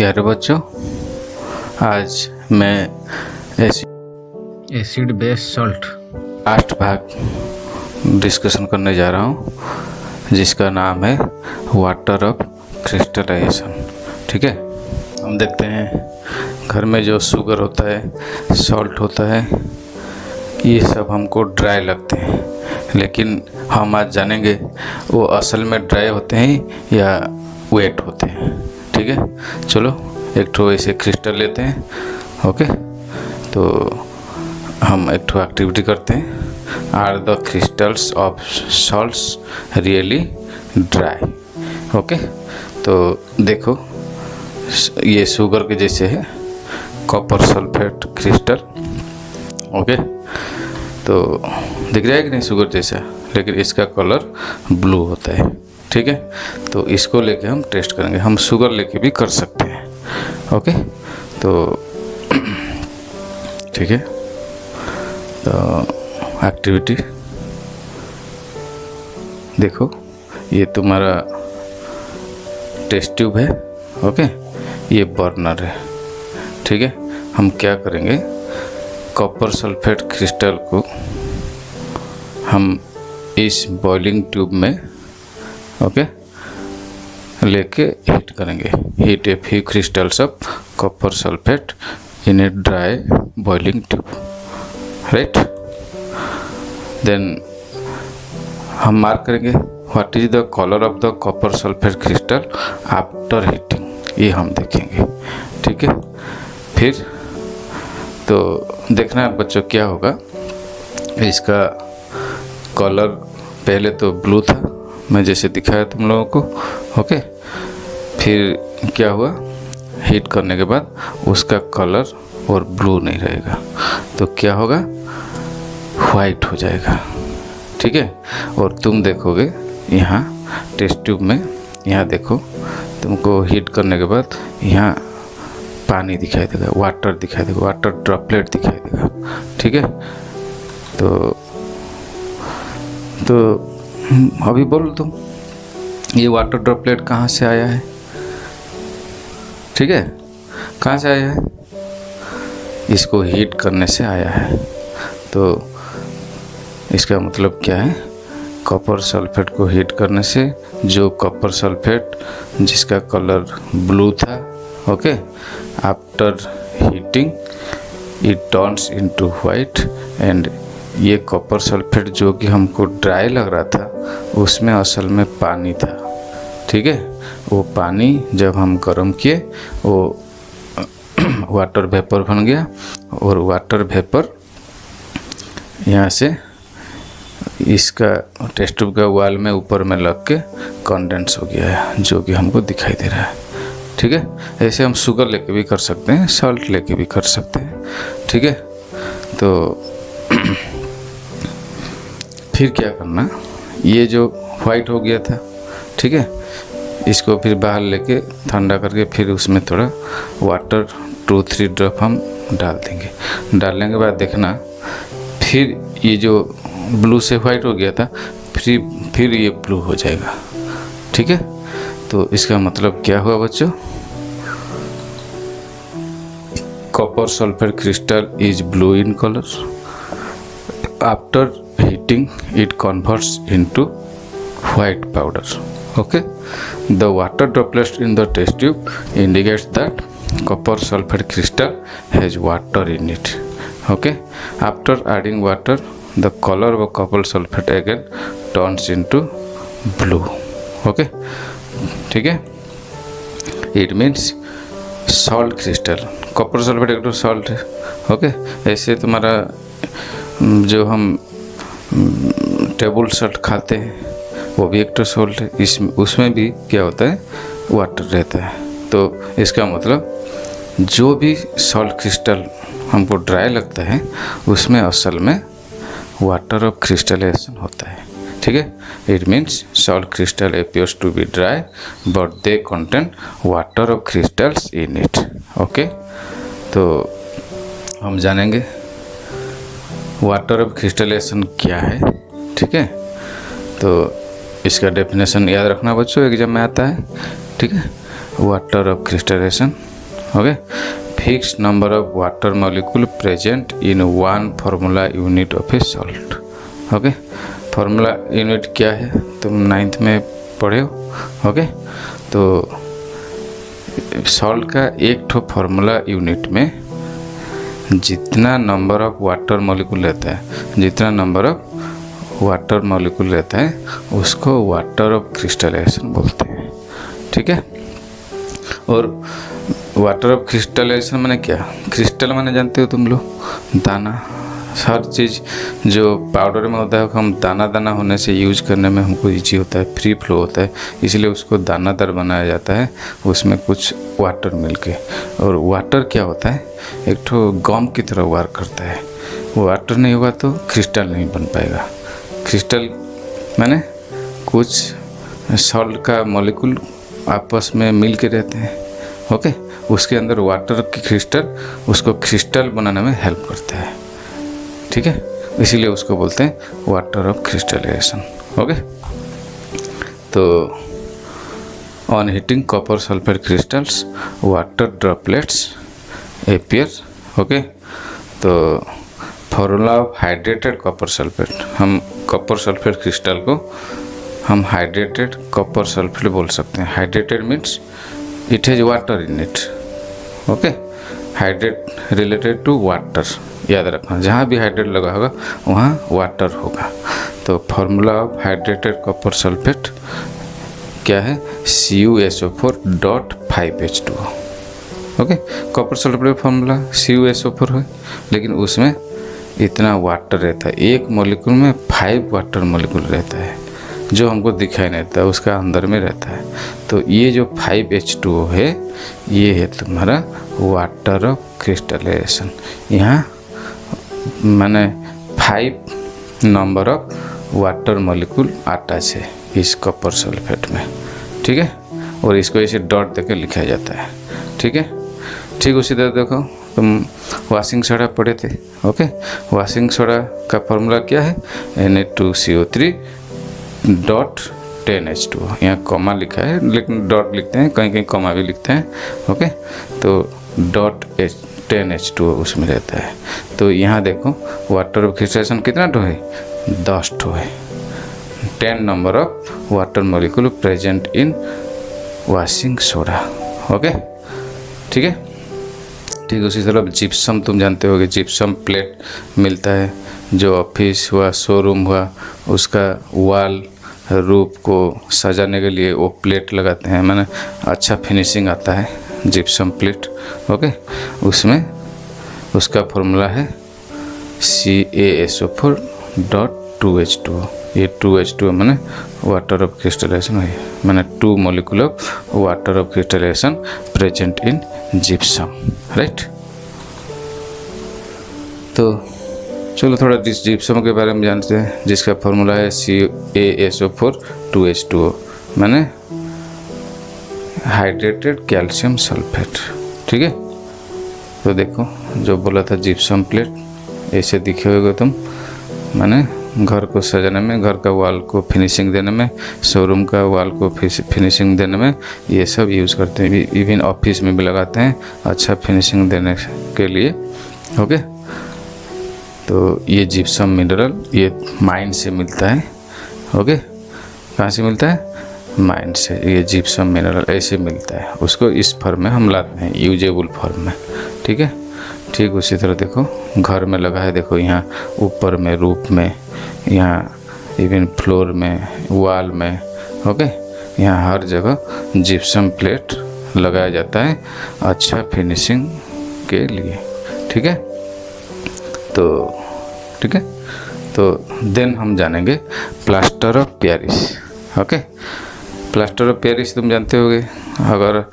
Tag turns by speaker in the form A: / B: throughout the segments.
A: प्यारे बच्चों, आज मैं एसिड बेस सॉल्ट लास्ट भाग डिस्कशन करने जा रहा हूँ, जिसका नाम है वाटर ऑफ क्रिस्टलाइजेशन। ठीक है, हम देखते हैं घर में जो शुगर होता है, सॉल्ट होता है, ये सब हमको ड्राई लगते हैं, लेकिन हम आज जानेंगे वो असल में ड्राई होते हैं या वेट होते हैं। ठीक है, चलो एक ठो ऐसे क्रिस्टल लेते हैं। ओके, तो हम एक ठो एक्टिविटी करते हैं। Are the crystals of salts really dry? Okay, तो देखो ये शुगर के जैसे है, कॉपर सल्फेट क्रिस्टल। ओके, तो दिख रहा है कि नहीं शुगर जैसा, लेकिन इसका कलर ब्लू होता है। ठीक है, तो इसको लेके हम टेस्ट करेंगे। हम शुगर लेके भी कर सकते हैं। ओके, तो ठीक है, तो एक्टिविटी देखो, ये तुम्हारा टेस्ट ट्यूब है। ओके, ये बर्नर है। ठीक है, हम क्या करेंगे, कॉपर सल्फेट क्रिस्टल को हम इस बॉइलिंग ट्यूब में लेके हीट करेंगे। Heat a few crystals of copper sulphate in a dry boiling tube, right. Then हम मार्क करेंगे what is the colour of the copper sulphate crystal after heating, ये हम देखेंगे। ठीक है, फिर तो देखना है बच्चों क्या होगा। इसका कलर पहले तो ब्लू था, मैं जैसे दिखाया तुम लोगों को। ओके, फिर क्या हुआ, हीट करने के बाद उसका कलर और ब्लू नहीं रहेगा, तो क्या होगा, वाइट हो जाएगा। ठीक है, और तुम देखोगे यहाँ टेस्ट ट्यूब में, यहाँ देखो, तुमको हीट करने के बाद यहाँ पानी दिखाई देगा, वाटर दिखाई देगा, वाटर ड्रॉपलेट दिखाई देगा। ठीक है, तो अभी बोल तुम, ये वाटर ड्रॉपलेट कहाँ से आया है? ठीक है, कहाँ से आया है? इसको हीट करने से आया है। तो इसका मतलब क्या है, कॉपर सल्फेट को हीट करने से जो कॉपर सल्फेट जिसका कलर ब्लू था, okay, after heating it turns into white, and ये कॉपर सल्फेट जो कि हमको ड्राई लग रहा था, उसमें असल में पानी था। ठीक है, वो पानी जब हम गर्म किए वो वाटर वेपर बन गया, और वाटर वेपर यहाँ से इसका टेस्ट ट्यूब का वाल में ऊपर में लग के कंडेंस हो गया है, जो कि हमको दिखाई दे रहा है। ठीक है, ऐसे हम शुगर लेके भी कर सकते हैं, सॉल्ट लेके भी कर सकते हैं। ठीक है, तो फिर क्या करना, ये जो वाइट हो गया था, ठीक है, इसको फिर बाहर लेके ठंडा करके फिर उसमें थोड़ा वाटर 2-3 ड्रॉप हम डाल देंगे। डालने के बाद देखना, फिर ये जो ब्लू से वाइट हो गया था, फिर ये ब्लू हो जाएगा। ठीक है, तो इसका मतलब क्या हुआ बच्चों, copper sulphate crystal is blue in colour, after heating it converts into white powder. Okay, the water droplets in the test tube indicates that copper sulfate crystal has water in it. Okay, after adding water the color of copper sulfate again turns into blue. Okay, ठीक है, it means salt crystal, copper sulfate एक तो salt है। Okay, ऐसे तुम्हारा जो हम table salt खाते हैं वो भी एक तो सॉल्ट है, उसमें भी क्या होता है, वाटर रहता है। तो इसका मतलब जो भी सॉल्ट क्रिस्टल हमको ड्राई लगता है, उसमें असल में वाटर ऑफ क्रिस्टलाइजेशन होता है। ठीक है, it means salt crystal appears to be dry but they contain water of crystals in it. Okay, तो हम जानेंगे वाटर ऑफ क्रिस्टलाइजेशन क्या है। ठीक है, तो इसका डेफिनेशन याद रखना बच्चों, एग्जाम में आता है। ठीक है, water of crystallisation okay. Fixed number of water molecule present in one formula unit of a salt. Okay, formula unit क्या है तुम 9th में पढ़े हो। ओके, तो सॉल्ट का एक ठो फार्मूला यूनिट में जितना नंबर ऑफ वाटर मॉलिक्यूल रहता है, जितना नंबर ऑफ वाटर मॉलिक्यूल रहता है उसको वाटर ऑफ क्रिस्टलाइजेशन बोलते हैं। ठीक है, और वाटर ऑफ क्रिस्टलाइजेशन माने क्या? क्रिस्टल माने जानते हो तुम लोग, दाना। हर चीज़ जो पाउडर में होता है हम दाना दाना होने से यूज करने में हमको ईजी होता है, फ्री फ्लो होता है, इसलिए उसको दानादार बनाया जाता है उसमें कुछ वाटर मिलके। और वाटर क्या होता है? एक ठो गम की तरह वर्क करता है। वाटर नहीं होगा तो क्रिस्टल नहीं बन पाएगा। क्रिस्टल माने कुछ सॉल्ट का मॉलिक्यूल आपस में मिल के रहते हैं। ओके, उसके अंदर वाटर की क्रिस्टल उसको क्रिस्टल बनाने में हेल्प करता है। ठीक है, इसीलिए उसको बोलते हैं वाटर ऑफ क्रिस्टलाइजेशन। ओके, तो on heating copper sulphate crystals water droplets appear. Okay, तो formula of hydrated copper sulphate, हम कॉपर सल्फेट क्रिस्टल को हम हाइड्रेटेड कॉपर सल्फेट बोल सकते हैं। Hydrated means it has water in it. Okay, hydrate related to water, याद रखना, जहाँ भी हाइड्रेट लगा होगा वहाँ वाटर होगा। तो formula of hydrated copper sulphate क्या है? CuSO4.5H2O। ओके, कॉपर सल्फेट का फॉर्मूला CuSO4 है, लेकिन उसमें इतना वाटर रहता है, एक मॉलिक्यूल में 5 वाटर मॉलिक्यूल रहता है जो हमको दिखाई नहीं देता, उसका अंदर में रहता है। तो ये जो 5H2O है ये है तुम्हारा वाटर ऑफ क्रिस्टलाइजेशन। यहाँ माने 5 number of water molecule attach है इस कॉपर सल्फेट में। ठीक है, और इसको ऐसे डॉट देके लिखा जाता है। ठीक है, ठीक उसी तरह देखो तुम वॉशिंग सोडा पढ़े थे। ओके, वॉशिंग सोडा का फॉर्मूला क्या है? Na2CO3.10H2O। यहाँ कॉमा लिखा है लेकिन डॉट लिखते हैं, कहीं कहीं कॉमा भी लिखते हैं। ओके, तो .10H2O उसमें रहता है। तो यहाँ देखो वाटर ऑफ क्रिस्टलाइजेशन कितना ठो है? 10 ठो है। 10 number of water molecule present in washing soda. Okay, ठीक है। ठीक उसी तरह जिप्सम तुम जानते होगे, जिप्सम प्लेट मिलता है जो ऑफिस हुआ, शोरूम हुआ, उसका वॉल रूप को सजाने के लिए वो प्लेट लगाते हैं, माने अच्छा फिनिशिंग आता है जिप्सम प्लेट। ओके, उसमें उसका फॉर्मूला है CaSO4.2H2O। ये 2H2O माने वाटर ऑफ क्रिस्टलाइजेशन है, माने 2 molecule of water of crystallisation present in gypsum, right. तो चलो थोड़ा जिप्सम के बारे में जानते हैं, जिसका फॉर्मूला है CaSO4.2H2O माने हाइड्रेटेड कैल्शियम सल्फेट। ठीक है, तो देखो जो बोला था जिप्सम प्लेट ऐसे दिखे होगा तुम, माने घर को सजाने में, घर का वॉल को फिनिशिंग देने में, शोरूम का वॉल को फिनिशिंग देने में ये सब यूज़ करते हैं। इवन ऑफिस में भी लगाते हैं अच्छा फिनिशिंग देने के लिए। ओके, तो ये जिप्सम मिनरल ये माइन से मिलता है। ओके, कहाँ से मिलता है? माइन से। ये जिप्सम मिनरल ऐसे मिलता है, उसको इस फॉर्म में हम लाते हैं, यूजेबल फॉर्म में। ठीक है, ठीक उसी तरह देखो घर में लगा है, देखो यहाँ ऊपर में, रूफ में, यहाँ इवन फ्लोर में, वॉल में। ओके, यहाँ हर जगह जिप्सम प्लेट लगाया जाता है अच्छा फिनिशिंग के लिए। ठीक है, तो ठीक है, तो देन हम जानेंगे plaster of Paris. Okay, plaster of Paris तुम जानते होगे, अगर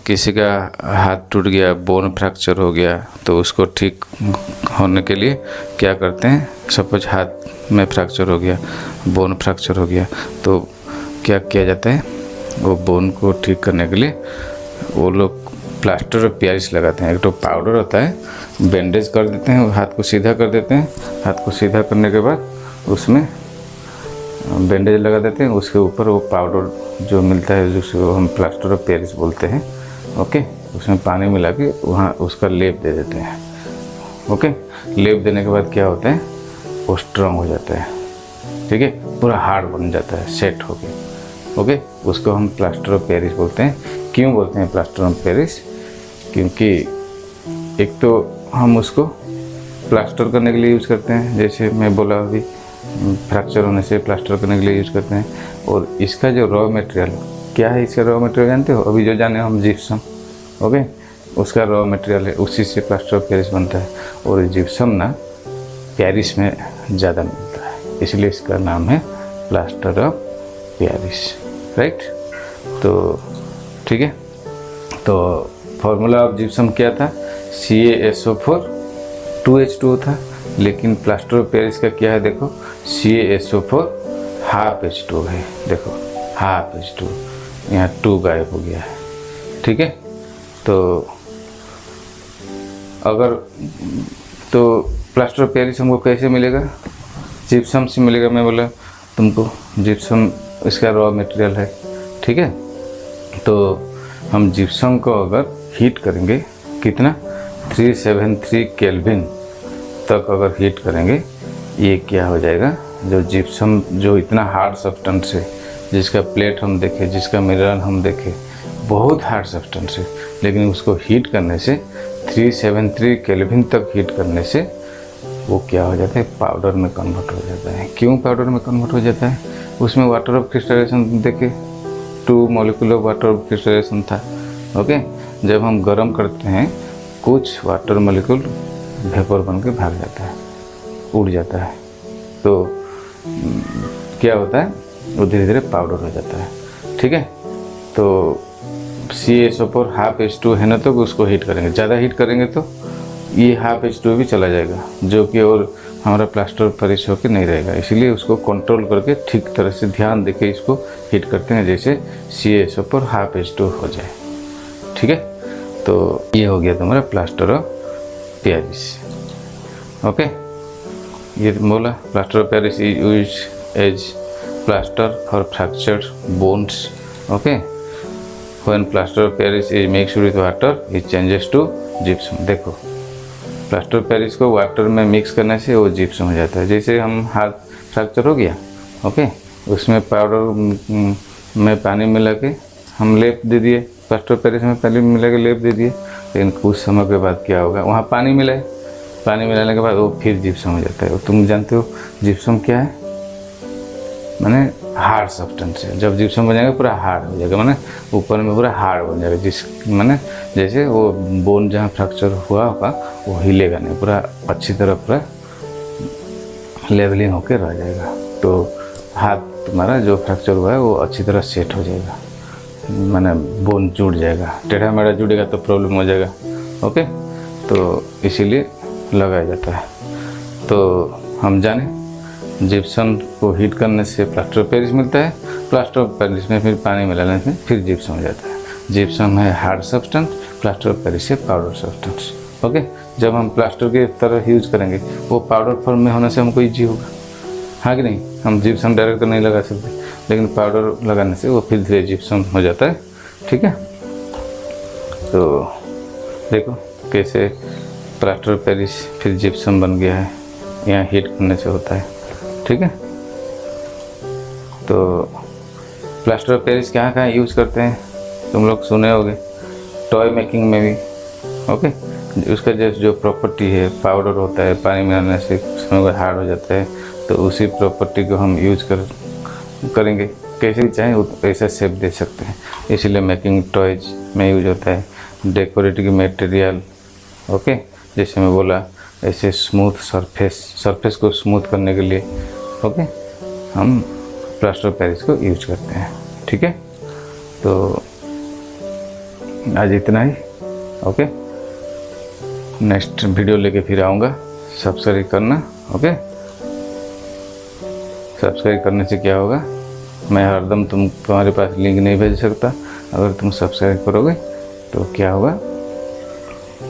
A: किसी का हाथ टूट गया, बोन फ्रैक्चर हो गया, तो उसको ठीक होने के लिए क्या करते हैं? सपोज हाथ में फ्रैक्चर हो गया, बोन फ्रैक्चर हो गया, तो क्या किया जाता है? वो बोन को ठीक करने के लिए वो लोग प्लास्टर ऑफ पेरिस लगाते हैं। एक तो पाउडर होता है, बैंडेज कर देते हैं, हाथ को सीधा कर देते हैं, हाथ को सीधा करने के बाद उसमें बैंडेज लगा देते हैं, उसके ऊपर वो पाउडर जो मिलता है जिसको हम प्लास्टर ऑफ पेरिस बोलते हैं। ओके, उसमें पानी मिला के वहाँ उसका लेप दे देते हैं। ओके, लेप देने के बाद क्या होता है, वो स्ट्रॉन्ग हो जाता है, ठीक है, पूरा हार्ड बन जाता है, सेट हो गया। ओके, उसको हम प्लास्टर ऑफ पेरिस बोलते हैं। क्यों बोलते हैं प्लास्टर ऑफ पेरिस? क्योंकि एक तो हम उसको प्लास्टर करने के लिए यूज़ करते हैं, जैसे मैं बोला अभी फ्रैक्चर होने से प्लास्टर करने के लिए यूज़ करते हैं। और इसका जो रॉ मटेरियल क्या है, इसका रॉ मटेरियल जानते हो? अभी जो जाने हम जिप्सम, ओके, उसका रॉ मटेरियल है, उसी से प्लास्टर ऑफ पेरिस बनता है। और जिप्सम ना पेरिस में ज़्यादा मिलता है, इसलिए इसका नाम है प्लास्टर ऑफ पेरिस, राइट। तो ठीक है, तो फार्मूला ऑफ जिप्सम क्या था? CaSO4 2H2O था। लेकिन प्लास्टर ऑफ पेरिस का क्या है, देखो, CaSO4 हाफ H2O है, देखो हाफ H2O, यहाँ 2 गायब हो गया है, ठीक है। तो अगर तो प्लास्टर ऑफ पेरिस हमको कैसे मिलेगा? जिप्सम से मिलेगा। मैं बोला तुमको जिप्सम इसका रॉ मटेरियल है, ठीक है। तो हम जिप्सम को अगर हीट करेंगे, कितना, 373 केल्विन तक अगर हीट करेंगे, ये क्या हो जाएगा, जो जिप्सम जो इतना हार्ड सब्सटेंस है, जिसका प्लेट हम देखें, जिसका मिनरल हम देखें, बहुत हार्ड सब्सटेंस है, लेकिन उसको हीट करने से 373 केल्विन तक हीट करने से वो क्या हो जाता है, पाउडर में कन्वर्ट हो जाता है। क्यों पाउडर में कन्वर्ट हो जाता है? उसमें वाटर ऑफ क्रिस्टलाइजेशन देखे, 2 molecule of water of crystallisation था। ओके, जब हम गर्म करते हैं, कुछ वाटर मॉलिक्यूल वेपर बन के भाग जाता है, उड़ जाता है, तो क्या होता है, वो धीरे धीरे पाउडर हो जाता है, ठीक है। तो CaSO4 हाफ H2 है ना, तो उसको हीट करेंगे, ज़्यादा हीट करेंगे तो ये हाफ H2 भी चला जाएगा, जो कि और हमारा प्लास्टर ऑफ पेरिस होकर नहीं रहेगा। इसीलिए उसको कंट्रोल करके ठीक तरह से ध्यान देके इसको हीट करते हैं, जैसे CaSO4 हाफ H2 हो जाए, ठीक है। तो ये हो गया तुम्हारा प्लास्टर ऑफ पेरिस। ओके, ये बोला plaster of Paris is used as plaster for fractured bones. Okay, when plaster of Paris is mixed with water it changes to gypsum. देखो, प्लास्टर ऑफ पेरिस को वाटर में mix करने से वो gypsum हो जाता है। जैसे हम हाथ फ्रैक्चर हो गया, ओके, उसमें पाउडर में पानी मिला के हम लेप दे दिए, प्लास्टर ऑफ पेरिस में पानी मिला के लेप दे दिए, लेकिन कुछ समय के बाद क्या होगा, वहाँ पानी मिला है, पानी मिलाने के बाद वो फिर जिप्सम हो जाता है। तुम जानते हो जिप्सम क्या है, माने हार्ड सब्सटेंस है। जब जिप्सम बन जाएगा पूरा हार्ड हो जाएगा, माने ऊपर में पूरा हार्ड बन जाएगा, जिस माने जैसे वो बोन जहाँ फ्रैक्चर हुआ होगा वो हिलेगा नहीं, पूरा अच्छी तरह पूरा लेवलिंग होकर रह जाएगा। तो हाथ तुम्हारा जो फ्रैक्चर हुआ है वो अच्छी तरह सेट हो जाएगा, माने बोन जुड़ जाएगा, टेढ़ा मेढ़ा जुड़ेगा तो प्रॉब्लम हो जाएगा। ओके, तो इसीलिए लगाया जाता है। तो हम जाने जिप्सम को हीट करने से प्लास्टर ऑफ पेरिस मिलता है, प्लास्टर ऑफ पेरिस में फिर पानी मिलाने से फिर जिप्सम हो जाता है। जिप्सम है hard substance, plaster of Paris है पाउडर सब्सटेंस। ओके, जब हम प्लास्टर की तरह यूज करेंगे, वो पाउडर फॉर्म में होने से हमको ईजी होगा, हाँ कि नहीं। हम जिप्सम डायरेक्ट तो नहीं लगा सकते, लेकिन पाउडर लगाने से वो फिर धीरे जिप्सम हो जाता है, ठीक है। तो देखो कैसे प्लास्टर ऑफ पेरिस फिर जिप्सम बन गया है, यहाँ हीट करने से होता है, ठीक है। तो प्लास्टर ऑफ पेरिस कहाँ कहाँ यूज़ करते हैं, तुम लोग सुने होंगे, टॉय मेकिंग में भी। ओके, उसका जो प्रॉपर्टी है, पाउडर होता है, पानी मिलाने से समय हार्ड हो जाता है, तो उसी प्रॉपर्टी को हम यूज करेंगे, कैसे भी चाहें ऐसा शेप दे सकते हैं। इसीलिए मेकिंग टॉयज में यूज होता है। डेकोरेटिव मटेरियल, ओके, जैसे मैं बोला, ऐसे स्मूथ सरफेस को स्मूथ करने के लिए, ओके, हम प्लास्टर ऑफ पेरिस को यूज करते हैं, ठीक है। तो आज इतना ही, ओके, नेक्स्ट वीडियो लेके फिर आऊँगा। सब्सक्राइब करना, ओके। सब्सक्राइब करने से क्या होगा, मैं हरदम तुम्हारे पास लिंक नहीं भेज सकता। अगर तुम सब्सक्राइब करोगे तो क्या होगा,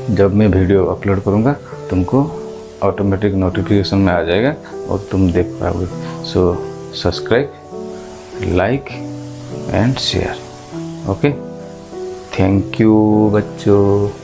A: जब मैं वीडियो अपलोड करूँगा तुमको ऑटोमेटिक नोटिफिकेशन में आ जाएगा और तुम देख पाओगे। So subscribe, like and share, okay. Thank you बच्चों।